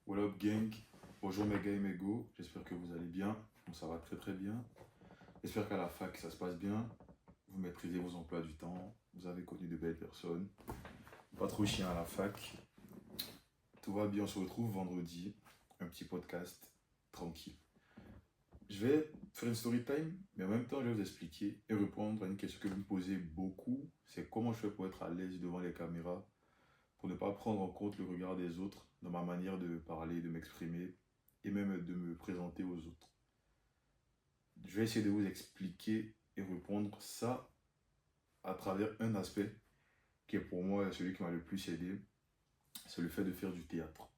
What up gang? Bonjour mes gars et mes go, j'espère que vous allez bien. Bon, ça va très très bien. J'espère qu'à la fac ça se passe bien. Vous maîtrisez vos emplois du temps, vous avez connu de belles personnes. Pas trop chien à la fac. Tout va bien, on se retrouve vendredi. Un petit podcast tranquille. Je vais faire une story time, mais en même temps je vais vous expliquer et répondre à une question que vous me posez beaucoup. C'est comment je fais pour être à l'aise devant les caméras, pour ne pas prendre en compte le regard des autres dans ma manière de parler, de m'exprimer et même de me présenter aux autres. Je vais essayer de vous expliquer et répondre ça à travers un aspect qui est pour moi celui qui m'a le plus aidé, c'est le fait de faire du théâtre.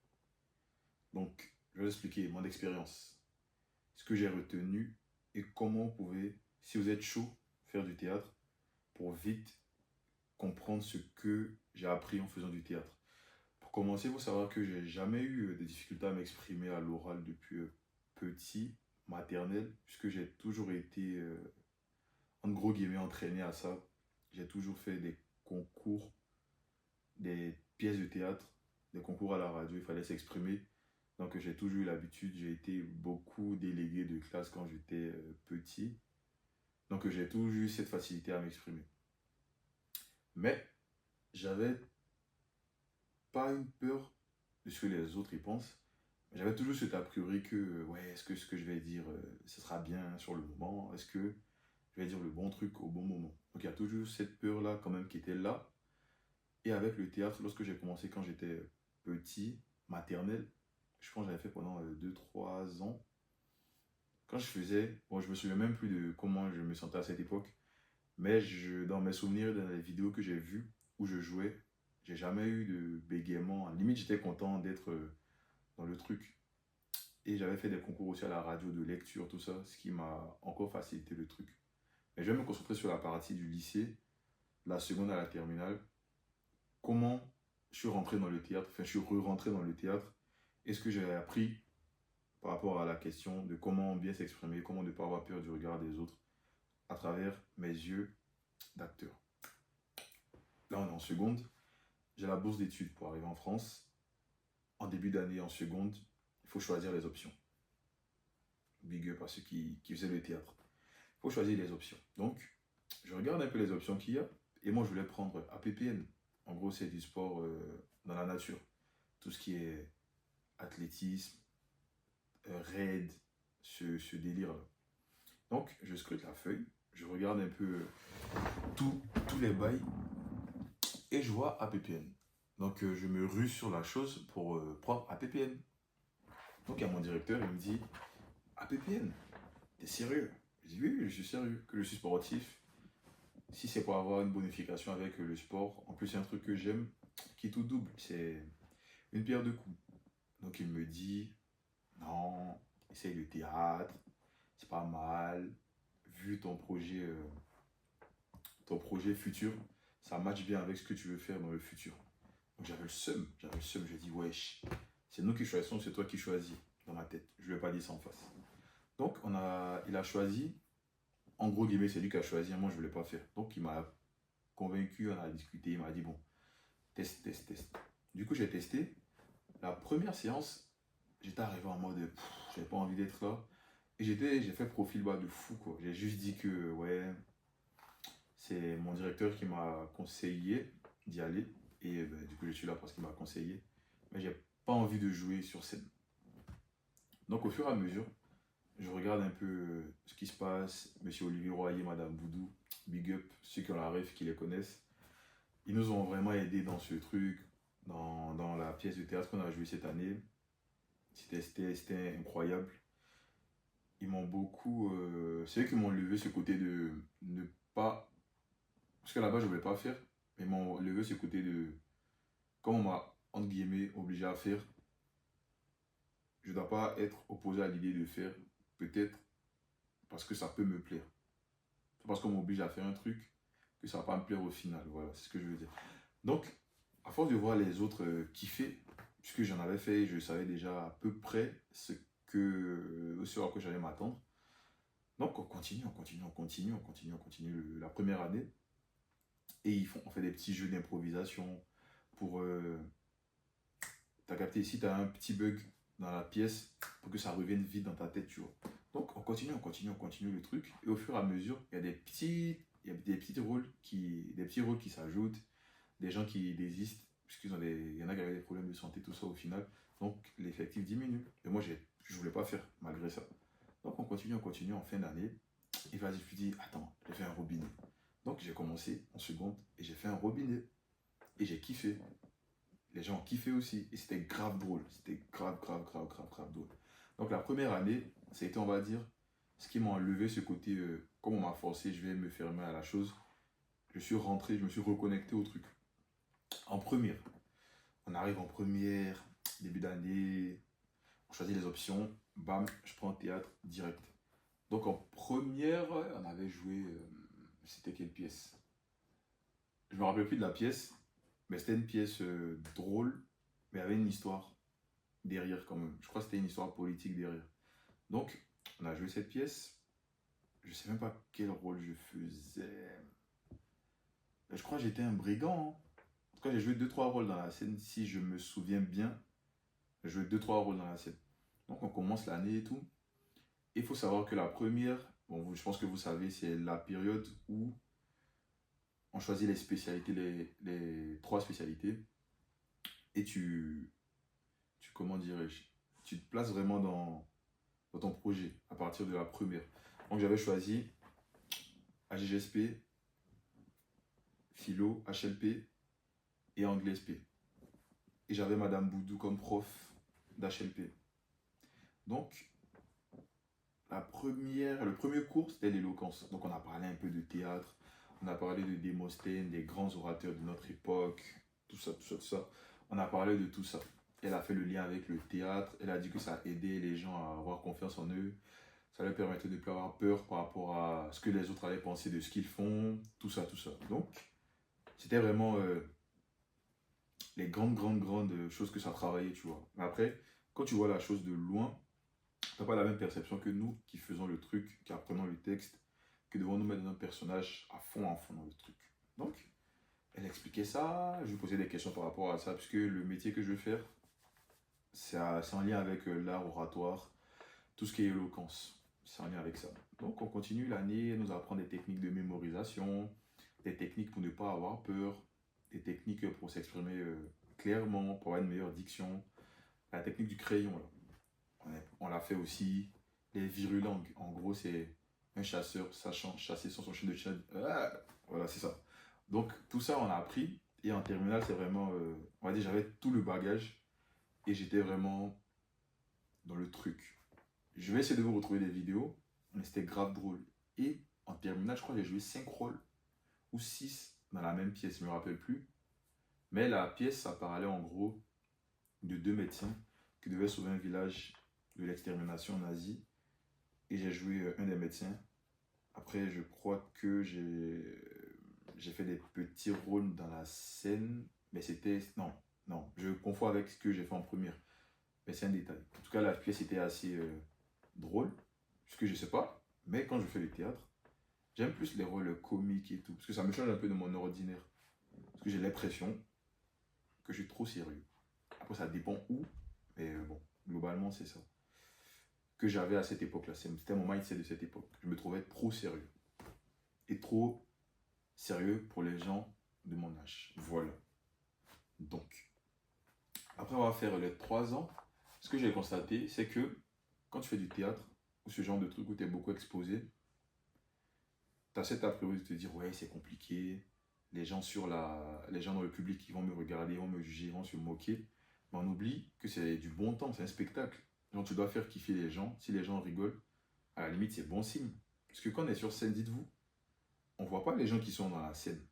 Donc, je vais vous expliquer mon expérience, ce que j'ai retenu et comment vous pouvez, si vous êtes chaud, faire du théâtre pour vite comprendre ce que j'ai appris en faisant du théâtre. Pour commencer, il faut savoir que j'ai jamais eu de difficultés à m'exprimer à l'oral depuis petit, maternelle, puisque j'ai toujours été, en gros guillemets, entraîné à ça. J'ai toujours fait des concours, des pièces de théâtre, des concours à la radio, il fallait s'exprimer. Donc j'ai toujours eu l'habitude, j'ai été beaucoup délégué de classe quand j'étais petit. Donc j'ai toujours eu cette facilité à m'exprimer. Mais j'avais pas une peur de ce que les autres y pensent. J'avais toujours cet a priori que, ouais, est-ce que ce que je vais dire, ce sera bien sur le moment? Est-ce que je vais dire le bon truc au bon moment? Donc il y a toujours cette peur-là quand même qui était là. Et avec le théâtre, lorsque j'ai commencé quand j'étais petit, maternel, je pense que j'avais fait pendant 2-3 ans. Quand je faisais, bon, je me souviens même plus de comment je me sentais à cette époque, mais dans mes souvenirs, dans les vidéos que j'ai vues où je jouais, j'ai jamais eu de bégaiement. Limite, j'étais content d'être dans le truc. Et j'avais fait des concours aussi à la radio de lecture, tout ça, ce qui m'a encore facilité le truc. Mais je vais me concentrer sur la partie du lycée, la seconde à la terminale. Comment je suis rentré dans le théâtre, enfin je suis re-rentré dans le théâtre, et ce que j'ai appris par rapport à la question de comment bien s'exprimer, comment ne pas avoir peur du regard des autres à travers mes yeux d'acteur. Là on est en seconde, j'ai la bourse d'études pour arriver en France. En début d'année, en seconde, il faut choisir les options. Big up à ceux qui faisaient le théâtre. Il faut choisir les options. Donc, je regarde un peu les options qu'il y a. Et moi, je voulais prendre APPN. En gros, c'est du sport dans la nature. Tout ce qui est athlétisme, raid, ce délire-là. Donc, je scrute la feuille. Je regarde un peu tous les bails. Et je vois APPN. Donc, je me rue sur la chose pour prendre APPN. Donc, il y a mon directeur, il me dit APPN, t'es sérieux? Je dis oui, je suis sérieux, que je suis sportif. Si c'est pour avoir une bonification avec le sport, en plus c'est un truc que j'aime, qui tout double, c'est une pierre deux coups. Donc il me dit, non, essaye le théâtre, c'est pas mal, vu ton projet futur, ça match bien avec ce que tu veux faire dans le futur. Donc j'avais le seum, je dis, wesh, c'est nous qui choisissons, c'est toi qui choisis, dans ma tête. Je lui ai pas dit ça en face. Donc il a choisi, en gros guillemets, c'est lui qui a choisi, moi je voulais pas faire. Donc il m'a convaincu, on a discuté, il m'a dit bon, teste, teste, teste. Du coup j'ai testé. La première séance, j'étais arrivé en mode, j'avais pas envie d'être là. Et j'ai fait profil bas de fou quoi. J'ai juste dit que ouais, c'est mon directeur qui m'a conseillé d'y aller. Et ben, du coup je suis là parce qu'il m'a conseillé. Mais j'ai pas envie de jouer sur scène. Donc au fur et à mesure, je regarde un peu ce qui se passe. Monsieur Olivier Royer, Madame Boudou, big up, ceux qui ont la ref, qui les connaissent. Ils nous ont vraiment aidés dans ce truc, dans la pièce de théâtre qu'on a jouée cette année. C'était incroyable. Ils m'ont beaucoup... c'est eux qui m'ont levé ce côté de ne pas... Parce que là-bas, je ne voulais pas faire. Mais ils m'ont levé ce côté de... Comme on m'a, entre guillemets, obligé à faire, je ne dois pas être opposé à l'idée de faire, peut-être parce que ça peut me plaire. C'est parce qu'on m'oblige à faire un truc que ça ne va pas me plaire au final. Voilà, c'est ce que je veux dire. Donc, à force de voir les autres kiffer, puisque j'en avais fait, je savais déjà à peu près ce à quoi j'allais m'attendre. Donc, on continue la première année. Et on fait des petits jeux d'improvisation pour... t'as capté, si t'as un petit bug dans la pièce pour que ça revienne vite dans ta tête, tu vois. Donc on continue le truc. Et au fur et à mesure, il y a des petits rôles qui s'ajoutent, des gens qui désistent, puisqu'il y en a qui avaient des problèmes de santé, tout ça au final. Donc l'effectif diminue. Et moi, je voulais pas faire malgré ça. Donc on continue en fin d'année. Et vas-y, je me suis dit, attends, j'ai fait un robinet. Donc j'ai commencé en seconde et j'ai fait un robinet. Et j'ai kiffé. Les gens ont kiffé aussi. Et c'était grave drôle. C'était grave drôle. Donc la première année, ça a été, on va dire, ce qui m'a enlevé ce côté, comme on m'a forcé, je vais me fermer à la chose. Je suis rentré, je me suis reconnecté au truc. En première, on arrive en première, début d'année, on choisit les options, bam, je prends théâtre direct. Donc en première, on avait joué, c'était quelle pièce? Je me rappelle plus de la pièce, mais c'était une pièce drôle, mais avec une histoire derrière quand même. Je crois que c'était une histoire politique derrière. Donc, on a joué cette pièce. Je sais même pas quel rôle je faisais. Je crois que j'étais un brigand, hein. En tout cas, j'ai joué deux trois rôles dans la scène, si je me souviens bien. J'ai joué deux trois rôles dans la scène. Donc, on commence l'année et tout. Il faut savoir que la première, bon, je pense que vous savez, c'est la période où on choisit les spécialités, les trois spécialités. Et comment dirais-je, tu te places vraiment dans ton projet à partir de la première. Donc, j'avais choisi AGGSP, philo, HLP et anglais SP. Et j'avais Madame Boudou comme prof d'HLP. Donc, le premier cours, c'était l'éloquence. Donc, on a parlé un peu de théâtre, on a parlé de Démosthène, des grands orateurs de notre époque, tout ça, tout ça, tout ça. On a parlé de tout ça. Elle a fait le lien avec le théâtre. Elle a dit que ça aidait les gens à avoir confiance en eux. Ça leur permettait de ne plus avoir peur par rapport à ce que les autres allaient penser de ce qu'ils font, tout ça, tout ça. Donc, c'était vraiment les grandes choses que ça travaillait, tu vois. Mais après, quand tu vois la chose de loin, tu n'as pas la même perception que nous qui faisons le truc, qui apprenons le texte, que devons nous mettre dans un personnage à fond dans le truc. Donc, elle expliquait ça, je lui posais des questions par rapport à ça, puisque le métier que je veux faire, c'est en lien avec l'art oratoire, tout ce qui est éloquence. C'est en lien avec ça. Donc, on continue l'année, elle nous apprend des techniques de mémorisation, des techniques pour ne pas avoir peur, des techniques pour s'exprimer clairement, pour avoir une meilleure diction. La technique du crayon, là. On l'a fait aussi. Les virulangues, en gros, c'est un chasseur sachant chasser sans son chien de chat. Ah, voilà, c'est ça. Donc, tout ça, on a appris. Et en terminale, c'est vraiment, on va dire, j'avais tout le bagage et j'étais vraiment dans le truc. Je vais essayer de vous retrouver des vidéos, mais c'était grave drôle. Et en terminale, je crois que j'ai joué 5 rôles ou 6 dans la même pièce, je ne me rappelle plus. Mais la pièce, ça parlait en gros de deux médecins qui devaient sauver un village de l'extermination nazie. Et j'ai joué un des médecins. Après, je crois que j'ai fait des petits rôles dans la scène. Mais c'était... Non, non, je confonds avec ce que j'ai fait en première. Mais c'est un détail. En tout cas, la pièce était assez drôle. Puisque je sais pas. Mais quand je fais le théâtre, j'aime plus les rôles comiques et tout. Parce que ça me change un peu de mon ordinaire. Parce que j'ai l'impression que je suis trop sérieux. Après, ça dépend où. Mais bon, globalement, c'est ça que j'avais à cette époque-là. C'était mon mindset de cette époque. Je me trouvais trop sérieux. Et trop sérieux pour les gens de mon âge. Voilà. Donc, après avoir fait les 3 ans, ce que j'ai constaté, c'est que quand tu fais du théâtre, ou ce genre de truc où tu es beaucoup exposé, tu as cette a priori de te dire, ouais, c'est compliqué, les gens dans le public, ils vont me regarder, ils vont me juger, ils vont se moquer. Mais on oublie que c'est du bon temps, c'est un spectacle. Donc tu dois faire kiffer les gens. Si les gens rigolent, à la limite, c'est bon signe. Parce que quand on est sur scène, dites-vous, on ne voit pas les gens qui sont dans la scène,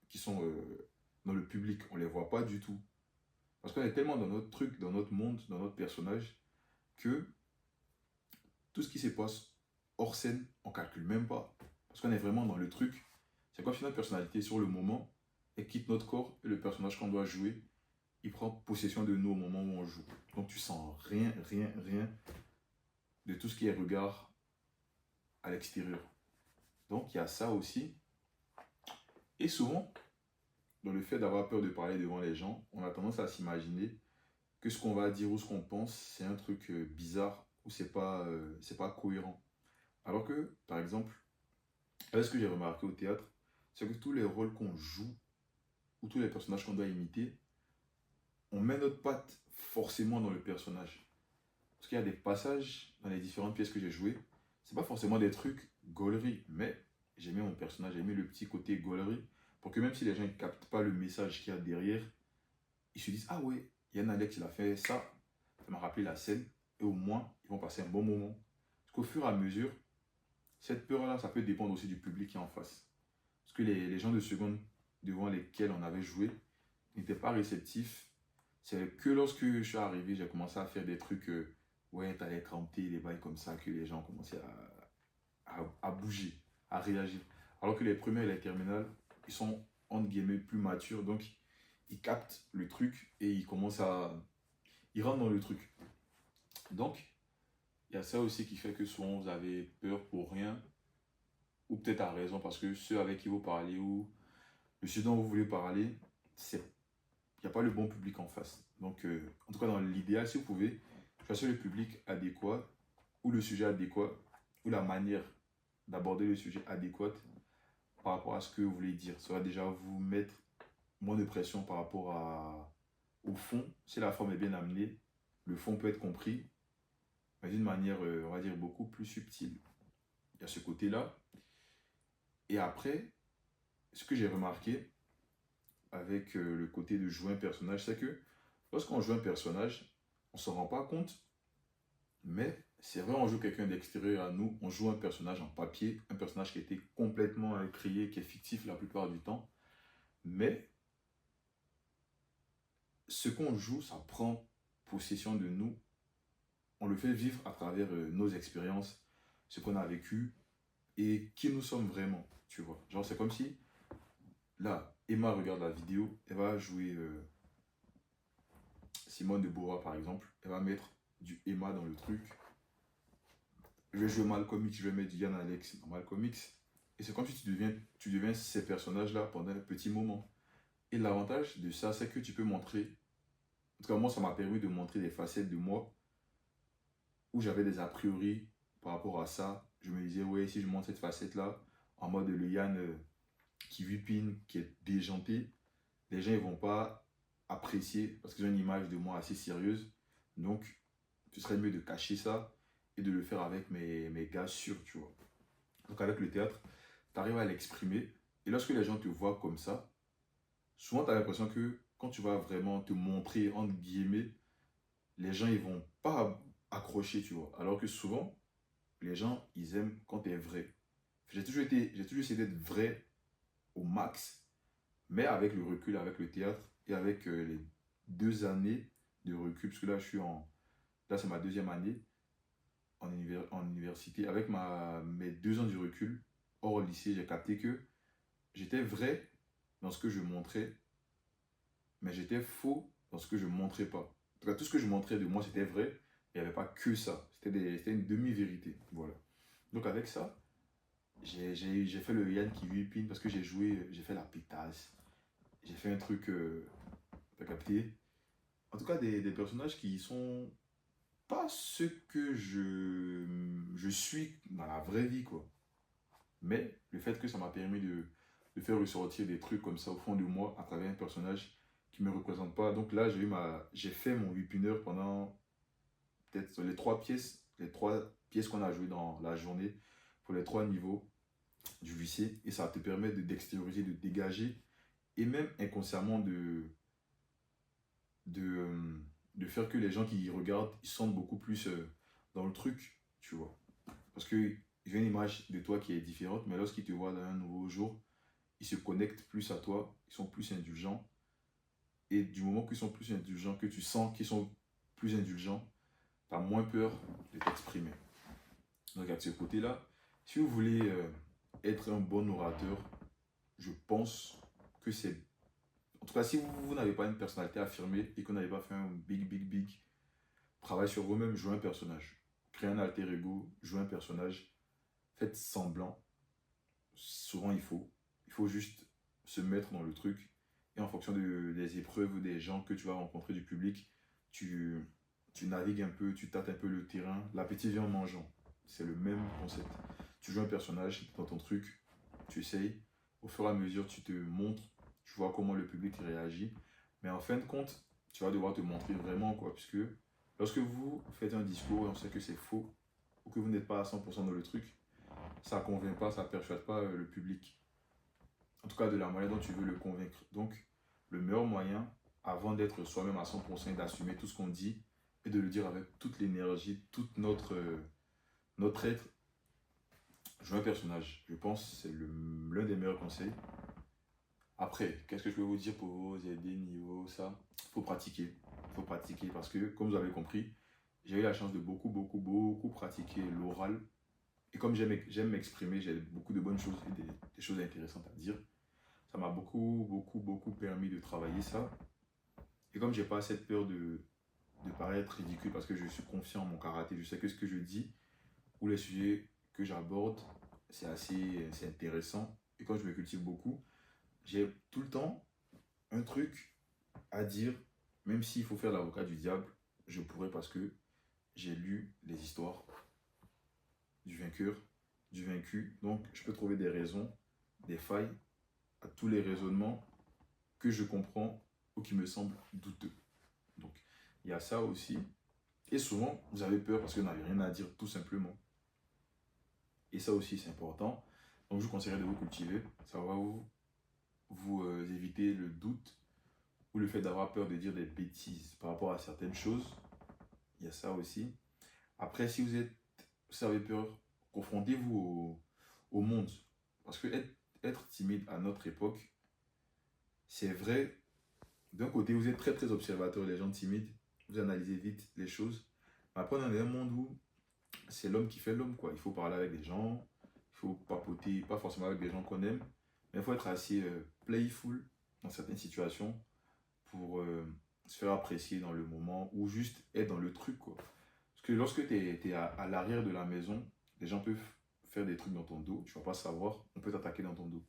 qui sont dans le public. On ne les voit pas du tout. Parce qu'on est tellement dans notre truc, dans notre monde, dans notre personnage, que tout ce qui se passe hors scène, on ne calcule même pas. Parce qu'on est vraiment dans le truc. C'est comme si notre personnalité, sur le moment, elle quitte notre corps et le personnage qu'on doit jouer, il prend possession de nous au moment où on joue. Donc tu sens rien de tout ce qui est regard à l'extérieur. Donc il y a ça aussi. Et souvent, dans le fait d'avoir peur de parler devant les gens, on a tendance à s'imaginer que ce qu'on va dire ou ce qu'on pense, c'est un truc bizarre ou c'est pas cohérent. Alors que, par exemple, là, ce que j'ai remarqué au théâtre, c'est que tous les rôles qu'on joue ou tous les personnages qu'on doit imiter, on met notre patte forcément dans le personnage. Parce qu'il y a des passages dans les différentes pièces que j'ai jouées, c'est pas forcément des trucs gaulerie, mais j'ai mis mon personnage, j'ai mis le petit côté gaulerie pour que même si les gens ne captent pas le message qu'il y a derrière, ils se disent ah ouais, Yann Alex il a fait ça, ça m'a rappelé la scène, et au moins ils vont passer un bon moment. Parce qu'au fur et à mesure, cette peur-là, ça peut dépendre aussi du public qui est en face. Parce que les gens de seconde devant lesquels on avait joué n'étaient pas réceptifs. C'est que lorsque je suis arrivé, j'ai commencé à faire des trucs, ouais, t'allais cramper, des bails comme ça, que les gens commençaient à bouger, à réagir. Alors que les premiers et les terminales, ils sont, entre guillemets, plus matures, donc ils captent le truc et ils commencent à... Ils rentrent dans le truc. Donc, il y a ça aussi qui fait que souvent vous avez peur pour rien, ou peut-être à raison, parce que ceux avec qui vous parlez ou ceux dont vous voulez parler, il n'y a pas le bon public en face. Donc, en tout cas, dans l'idéal, si vous pouvez, choisir le public adéquat, ou le sujet adéquat, ou la manière d'aborder le sujet adéquat par rapport à ce que vous voulez dire. Ça va déjà vous mettre moins de pression par rapport au fond. Si la forme est bien amenée, le fond peut être compris, mais d'une manière, on va dire, beaucoup plus subtile. Il y a ce côté-là. Et après, ce que j'ai remarqué avec le côté de jouer un personnage, c'est que lorsqu'on joue un personnage, on ne s'en rend pas compte, mais c'est vrai, on joue quelqu'un d'extérieur à nous, on joue un personnage en papier, un personnage qui a été complètement créé, qui est fictif la plupart du temps, mais ce qu'on joue, ça prend possession de nous, on le fait vivre à travers nos expériences, ce qu'on a vécu et qui nous sommes vraiment, tu vois. Genre, c'est comme si, là, Emma regarde la vidéo, elle va jouer Simone de Beauvoir, par exemple, elle va mettre du Emma dans le truc. Je vais jouer Malcolm X, je vais mettre du Yann Alex dans Malcolm X. Et c'est comme si tu deviens ces personnages-là pendant un petit moment. Et l'avantage de ça, c'est que tu peux montrer, en tout cas moi, ça m'a permis de montrer des facettes de moi où j'avais des a priori par rapport à ça. Je me disais, ouais, si je montre cette facette-là, en mode le Yann qui vipine, qui est déjanté, les gens ne vont pas apprécier parce qu'ils ont une image de moi assez sérieuse. Donc, ce serait mieux de cacher ça et de le faire avec mes gars sûrs, tu vois. Donc, avec le théâtre, tu arrives à l'exprimer. Et lorsque les gens te voient comme ça, souvent tu as l'impression que quand tu vas vraiment te montrer, entre guillemets, les gens ils vont pas accrocher, tu vois. Alors que souvent, les gens, ils aiment quand tu es vrai. J'ai toujours essayé d'être vrai au max, mais avec le recul, avec le théâtre et avec les 2 années de recul, parce que là, là c'est ma deuxième année en université. Avec mes 2 ans de recul, hors lycée, j'ai capté que j'étais vrai dans ce que je montrais, mais j'étais faux dans ce que je ne montrais pas. En tout cas, tout ce que je montrais de moi, c'était vrai. Il n'y avait pas que ça. C'était une demi-vérité. Voilà. Donc avec ça, j'ai fait le Yann qui whippine parce que j'ai fait la pétasse. J'ai fait un truc, t'as capté. En tout cas, des personnages qui sont pas ce que je suis dans la vraie vie, quoi. Mais le fait que ça m'a permis de faire ressortir des trucs comme ça au fond de moi à travers un personnage qui me représente pas. Donc là, j'ai fait mon whippineur pendant peut-être les trois pièces qu'on a jouées dans la journée pour les 3 niveaux du lycée. Et ça te permet d'extérioriser, de dégager et même inconsciemment de, euh, de faire que les gens qui regardent, ils sentent beaucoup plus dans le truc, tu vois. Parce qu'ils ont une image de toi qui est différente, mais lorsqu'ils te voient dans un nouveau jour, ils se connectent plus à toi, ils sont plus indulgents. Et du moment qu'ils sont plus indulgents, que tu sens qu'ils sont plus indulgents, tu as moins peur de t'exprimer. Donc à ce côté-là, si vous voulez être un bon orateur, je pense que c'est... En tout cas, si vous n'avez pas une personnalité affirmée et que vous n'avez pas fait un big travail sur vous-même, jouez un personnage. Créez un alter ego, jouez un personnage. Faites semblant. Souvent, il faut juste se mettre dans le truc. Et en fonction des épreuves, des gens que tu vas rencontrer, du public, tu, tu navigues un peu, tu tâtes un peu le terrain. L'appétit vient en mangeant. C'est le même concept. Tu joues un personnage dans ton truc, tu essayes. Au fur et à mesure, tu te montres, tu vois comment le public réagit. Mais en fin de compte, tu vas devoir te montrer vraiment, quoi. Puisque lorsque vous faites un discours et on sait que c'est faux, ou que vous n'êtes pas à 100% dans le truc, ça ne convainc pas, ça ne persuade pas le public. En tout cas, de la manière dont tu veux le convaincre. Donc, le meilleur moyen, avant d'être soi-même à 100% et d'assumer tout ce qu'on dit, et de le dire avec toute l'énergie, toute notre être, jouer un personnage. Je pense que c'est l'un des meilleurs conseils. Après, qu'est-ce que je peux vous dire pour vous aider niveau ça? Il faut pratiquer. Il faut pratiquer parce que, comme vous avez compris, j'ai eu la chance de beaucoup pratiquer l'oral. Et comme j'aime m'exprimer, j'ai beaucoup de bonnes choses et des choses intéressantes à dire. Ça m'a beaucoup permis de travailler ça. Et comme j'ai pas cette peur de paraître ridicule parce que je suis confiant en mon karaté, je sais que ce que je dis ou les sujets que j'aborde, c'est intéressant. Et quand je me cultive beaucoup, j'ai tout le temps un truc à dire, même s'il faut faire l'avocat du diable, je pourrais parce que j'ai lu les histoires du vainqueur, du vaincu. Donc, je peux trouver des raisons, des failles à tous les raisonnements que je comprends ou qui me semblent douteux. Donc, il y a ça aussi. Et souvent, vous avez peur parce que vous n'avez rien à dire, tout simplement. Et ça aussi, c'est important. Donc, je vous conseillerais de vous cultiver. Ça va vous éviter le doute ou le fait d'avoir peur de dire des bêtises par rapport à certaines choses. Il y a ça aussi. Après, si vous avez peur, confrontez-vous au monde. Parce que être timide à notre époque, c'est vrai. D'un côté, vous êtes très observateur, les gens timides, vous analysez vite les choses. Mais après, on est dans un monde où c'est l'homme qui fait l'homme, quoi. Il faut parler avec des gens, il faut papoter, pas forcément avec des gens qu'on aime, mais il faut être assez playful dans certaines situations pour se faire apprécier dans le moment ou juste être dans le truc, quoi. Parce que lorsque tu es à l'arrière de la maison, les gens peuvent faire des trucs dans ton dos, tu vas pas savoir, on peut t'attaquer dans ton dos.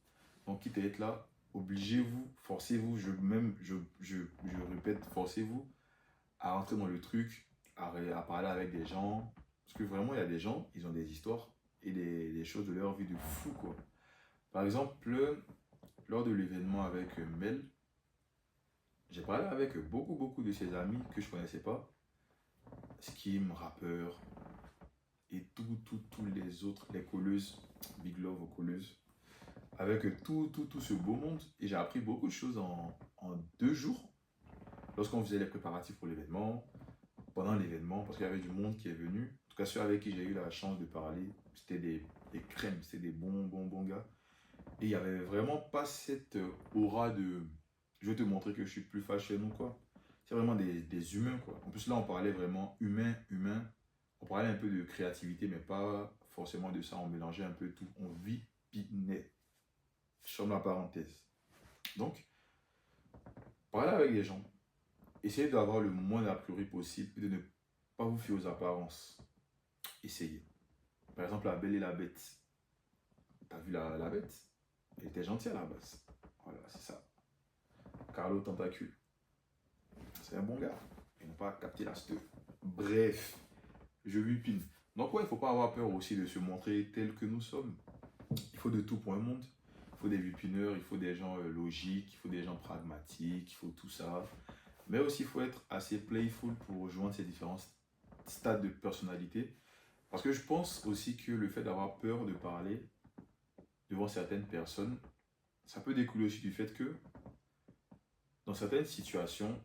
Donc, quitte à être là, obligez-vous, forcez-vous, je répète, forcez-vous à rentrer dans le truc, à parler avec des gens. Parce que vraiment, il y a des gens, ils ont des histoires et des choses de leur vie de fou, quoi. Par exemple, lors de l'événement avec Mel, j'ai parlé avec beaucoup de ses amis que je connaissais pas. Skim, rappeur, et tous les autres, les colleuses, Big Love aux colleuses, avec tout ce beau monde. Et j'ai appris beaucoup de choses en 2 jours, lorsqu'on faisait les préparatifs pour l'événement, pendant l'événement, parce qu'il y avait du monde qui est venu. En tout cas, ceux avec qui j'ai eu la chance de parler, c'était des crèmes, c'était des bons gars. Et il n'y avait vraiment pas cette aura de je vais te montrer que je suis plus fâché ou quoi. C'est vraiment des humains, quoi. En plus, là, on parlait vraiment humain. On parlait un peu de créativité, mais pas forcément de ça. On mélangeait un peu tout. On vipinait. Je ferme la parenthèse. Donc, parler avec des gens. Essayez d'avoir le moins d'a priori possible et de ne pas vous fier aux apparences. Essayez. Par exemple, la belle et la bête. T'as vu la bête? Elle était gentille à la base. Voilà, c'est ça. Carlo Tentacule. C'est un bon gars. Ils n'ont pas capté la ste. Bref, je vipine. Donc ouais, il ne faut pas avoir peur aussi de se montrer tel que nous sommes. Il faut de tout pour un monde. Il faut des vipineurs, il faut des gens logiques, il faut des gens pragmatiques, il faut tout ça. Mais aussi, il faut être assez playful pour rejoindre ces différents stades de personnalité. Parce que je pense aussi que le fait d'avoir peur de parler devant certaines personnes, ça peut découler aussi du fait que dans certaines situations,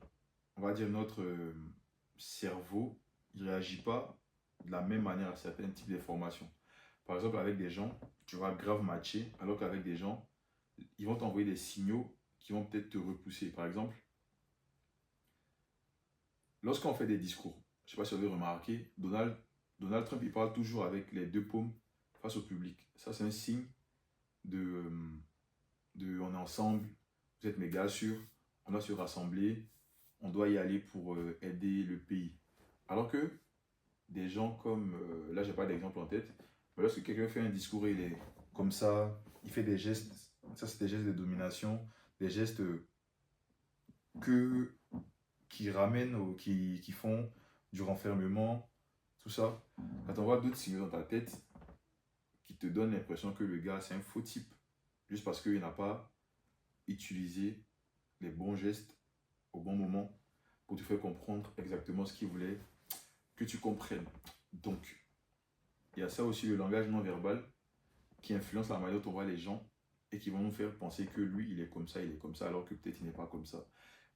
on va dire notre cerveau ne réagit pas de la même manière à certains types d'informations. Par exemple, avec des gens, tu vas grave matcher, alors qu'avec des gens, ils vont t'envoyer des signaux qui vont peut-être te repousser. Par exemple, lorsqu'on fait des discours, je ne sais pas si vous avez remarqué, Donald Trump, il parle toujours avec les deux paumes face au public. Ça, c'est un signe de on est ensemble, vous êtes méga sûrs, on doit se rassembler, on doit y aller pour aider le pays. Alors que des gens comme, là j'ai pas d'exemple en tête, mais lorsque quelqu'un fait un discours, il est comme ça, il fait des gestes, ça c'est des gestes de domination, des gestes que qui ramènent, qui font du renfermement, tout ça. Quand on voit d'autres signaux dans ta tête qui te donnent l'impression que le gars, c'est un faux type, juste parce qu'il n'a pas utilisé les bons gestes au bon moment pour te faire comprendre exactement ce qu'il voulait que tu comprennes. Donc, il y a ça aussi, le langage non verbal, qui influence la manière dont on voit les gens et qui vont nous faire penser que lui, il est comme ça, alors que peut-être il n'est pas comme ça.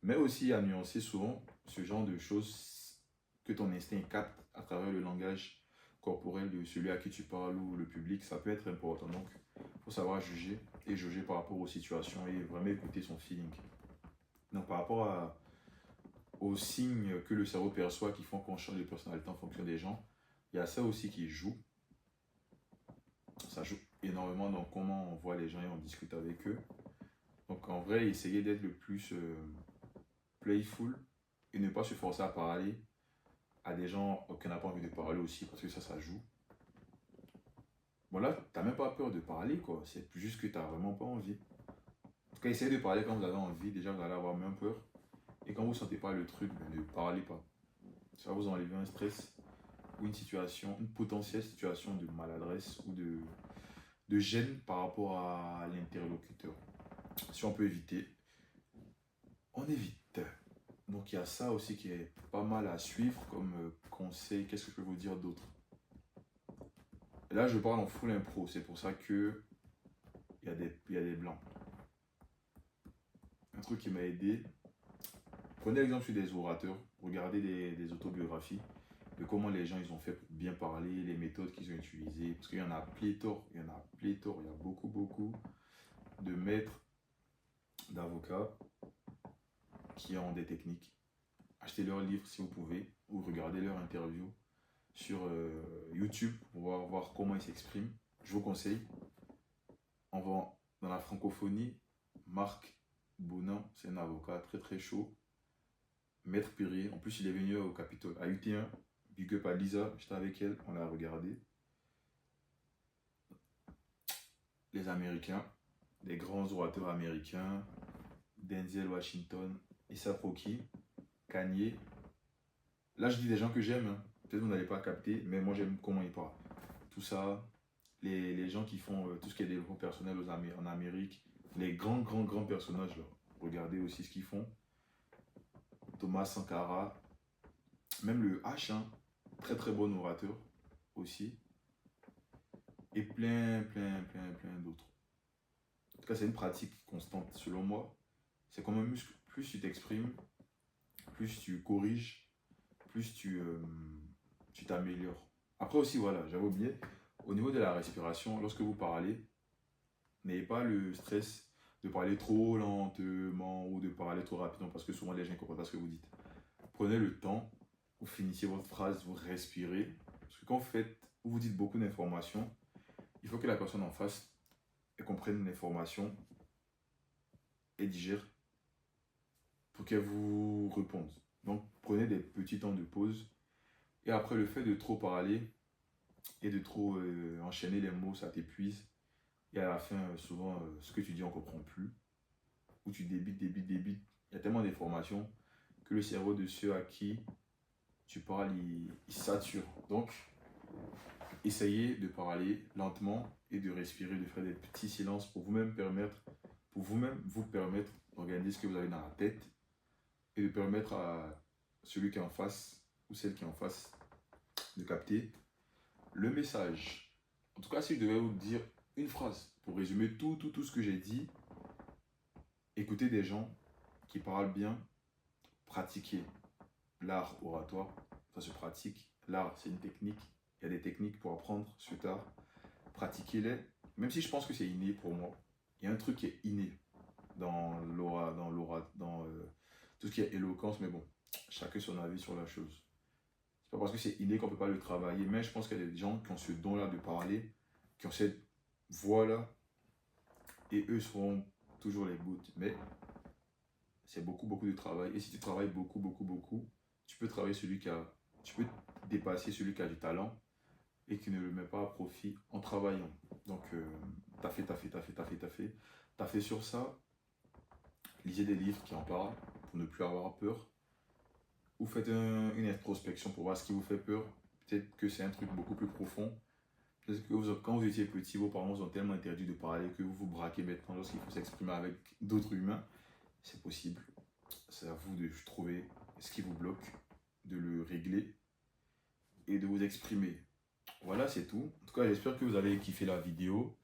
Mais aussi à nuancer souvent ce genre de choses que ton instinct capte à travers le langage corporel de celui à qui tu parles ou le public, ça peut être important. Donc, il faut savoir juger et juger par rapport aux situations et vraiment écouter son feeling. Donc, par rapport aux signes que le cerveau perçoit qui font qu'on change de personnalité en fonction des gens, il y a ça aussi qui joue. Ça joue énormément dans comment on voit les gens et on discute avec eux. Donc en vrai, essayer d'être le plus playful et ne pas se forcer à parler à des gens auxquels on n'a pas envie de parler aussi, parce que ça joue. Bon là, t'as même pas peur de parler, quoi. C'est juste que t'as vraiment pas envie. En tout cas, essayez de parler quand vous avez envie. Déjà, vous allez avoir même peur. Et quand vous ne sentez pas le truc, ne parlez pas. Ça va vous enlever un stress ou une situation, une potentielle situation de maladresse ou de gêne par rapport à l'interlocuteur. Si on peut éviter, on évite. Donc il y a ça aussi qui est pas mal à suivre comme conseil. Qu'est-ce que je peux vous dire d'autre? Là, je parle en full impro. C'est pour ça que il y a des blancs. Un truc qui m'a aidé. Prenez l'exemple sur des orateurs. Regardez des autobiographies de comment les gens ils ont fait pour bien parler, les méthodes qu'ils ont utilisées. Parce qu'il y en a pléthore. Il y a beaucoup de maîtres, d'avocats qui ont des techniques. Achetez leurs livres si vous pouvez, ou regardez leurs interviews sur YouTube pour pouvoir voir comment ils s'expriment. Je vous conseille. On va dans la francophonie, Marc Bonin, c'est un avocat très chaud. Maître Perrier, en plus il est venu au Capitole, à UT1, big up à Lisa, j'étais avec elle, on l'a regardé. Les Américains, les grands orateurs américains, Denzel Washington, Issa Rocky, Kanye. Là, je dis des gens que j'aime, hein. Peut-être que vous n'allez pas capter, mais moi j'aime comment ils parlent. Tout ça, les gens qui font tout ce qui est développement personnel en Amérique, les grands personnages, là. Regardez aussi ce qu'ils font. Thomas Sankara, même le H, hein, très bon orateur aussi. Et plein d'autres. En tout cas, c'est une pratique constante, selon moi. C'est comme un muscle. Plus tu t'exprimes, plus tu corriges, plus tu t'améliores. Après aussi, voilà, j'avais oublié, au niveau de la respiration, lorsque vous parlez, n'ayez pas le stress de parler trop lentement ou de parler trop rapidement parce que souvent les gens ne comprennent pas ce que vous dites. Prenez le temps, vous finissez votre phrase, vous respirez. Parce que quand vous dites beaucoup d'informations, il faut que la personne en face elle comprenne l'information et digère pour qu'elle vous réponde. Donc prenez des petits temps de pause. Et après, le fait de trop parler et de trop enchaîner les mots, ça t'épuise. Et à la fin, souvent, ce que tu dis, on ne comprend plus. Ou tu débites. Il y a tellement d'informations que le cerveau de ceux à qui tu parles, il sature. Donc, essayez de parler lentement et de respirer, de faire des petits silences pour vous-même vous permettre d'organiser ce que vous avez dans la tête et de permettre à celui qui est en face ou celle qui est en face de capter le message. En tout cas, si je devais vous dire une phrase pour résumer tout ce que j'ai dit, écoutez des gens qui parlent bien, pratiquez l'art oratoire, ça se pratique. L'art, c'est une technique. Il y a des techniques pour apprendre cet art. Pratiquez-les, même si je pense que c'est inné pour moi. Il y a un truc qui est inné dans tout ce qui est éloquence, mais bon, chacun son avis sur la chose. C'est pas parce que c'est inné qu'on peut pas le travailler, mais je pense qu'il y a des gens qui ont ce don-là de parler, qui ont cette voix-là, et eux seront toujours les gouttes. Mais c'est beaucoup de travail. Et si tu travailles beaucoup, tu peux travailler tu peux dépasser celui qui a du talent et qui ne le met pas à profit en travaillant. Donc, t'as fait sur ça. Lisez des livres qui en parlent pour ne plus avoir peur. vous faites une introspection pour voir ce qui vous fait peur. Peut-être que c'est un truc beaucoup plus profond. Peut-être que quand vous étiez petit, vos parents vous ont tellement interdit de parler que vous vous braquez maintenant lorsqu'il faut s'exprimer avec d'autres humains. C'est possible. C'est à vous de trouver ce qui vous bloque, de le régler et de vous exprimer. Voilà, c'est tout. En tout cas, j'espère que vous avez kiffé la vidéo.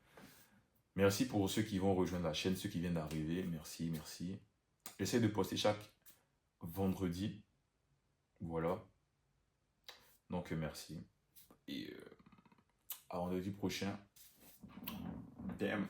Merci pour ceux qui vont rejoindre la chaîne, ceux qui viennent d'arriver. Merci, merci. J'essaie de poster chaque vendredi. Voilà. Donc, merci. Et à vendredi prochain. Damn.